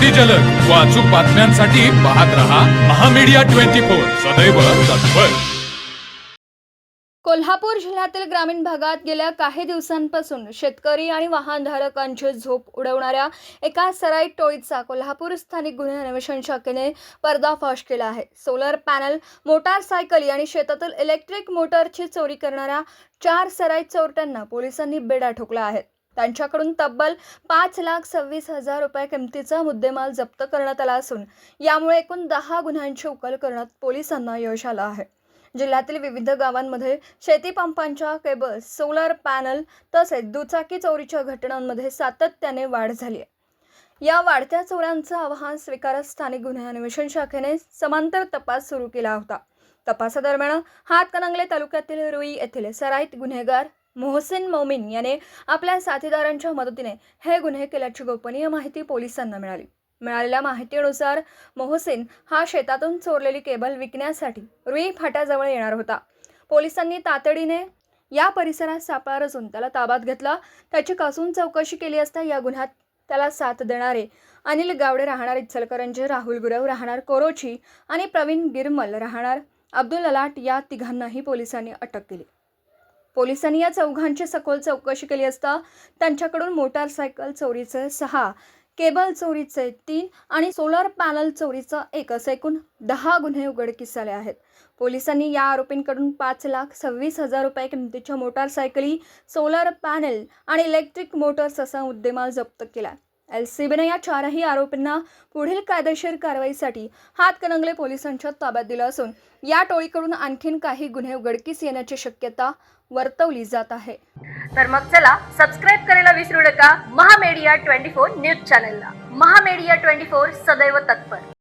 अतिजलद व अचूक बातम्यांसाठी पाहत रहा महामीडिया 24 सदैव तत्पर। कोल्हापूर जिल्ह्यातील ग्रामीण भागात गेल्या काही दिवसांपासून शेतकरी आणि वाहनधारकांची झोप उडवणाऱ्या एका सराईत टोळीचा कोल्हापूर स्थानिक गुन्हे अन्वेषण शाखेने पर्दाफाश केला आहे। सोलर पॅनल, मोटारसायकली आणि शेतातील इलेक्ट्रिक मोटरची चोरी करणाऱ्या 4 सराईत चोरट्यांना पोलिसांनी बेड्या ठोकल्या आहेत। त्यांच्याकडून तब्बल 5,26,000 रुपये किमतीचा मुद्देमाल जप्त करण्यात आला असून यामुळे एकूण 10 गुन्ह्यांची उकल करण्यात पोलिसांना यश आलं आहे। जिल्ह्यातील विविध गावांमध्ये शेती पंपांच्या केबल्स, सोलर पॅनल तसेच दुचाकी चोरीच्या घटनांमध्ये सातत्याने वाढ झाली आहे। या वाढत्या चोऱ्यांचं आव्हान स्वीकारत स्थानिक गुन्हे अन्वेषण शाखेने समांतर तपास सुरू केला होता। तपासादरम्यान हातकणंगले तालुक्यातील रुई येथील सराईत गुन्हेगार मोहसिन मोमीन याने आपल्या साथीदारांच्या मदतीने हे गुन्हे केल्याची गोपनीय माहिती पोलिसांना मिळाली। मिळालेल्या माहितीनुसार मोहसिन हा शेतातून चोरलेली केबल विकण्यासाठी रुई फाट्याजवळ येणार होता। पोलिसांनी तातडीने या परिसरात सापळा रचून त्याला ताब्यात घेतला। त्याची कसून चौकशी केली असता या गुन्ह्यात त्याला साथ देणारे अनिल गावडे राहणार इचलकरंजी, राहुल गुरव राहणार कोरोची आणि प्रवीण गिरमल राहणार अब्दुल अलाट या तिघांनाही पोलिसांनी अटक केली। पोलिसांनी या चौघांची सखोल चौकशी केली असता त्यांच्याकडून मोटारसायकल चोरीचे 6, केबल चोरीचे 3 आणि सोलर पॅनल चोरीचा 1 असे एकूण 10 गुन्हे उघडकीस आले आहेत। पोलिसांनी या आरोपींकडून 5,26,000 रुपये किमतीच्या मोटारसायकली, सोलर पॅनल आणि इलेक्ट्रिक मोटर्स असा मुद्देमाल जप्त केला। एलसीबीने या 4ही आरोपींना पुढील कायदेशीर कारवाईसाठी हातकणंगले पोलिसांच्या ताब्यात दिलं असून या टोळीकडून आणखीन काही गुन्हे उघडकीस येण्याची शक्यता वर्तवली जात आहे। तर मग चला सबस्क्राईब करायला विसरू नका महामीडिया 24 न्यूज चॅनलला। महामीडिया 24 सदैव तत्पर।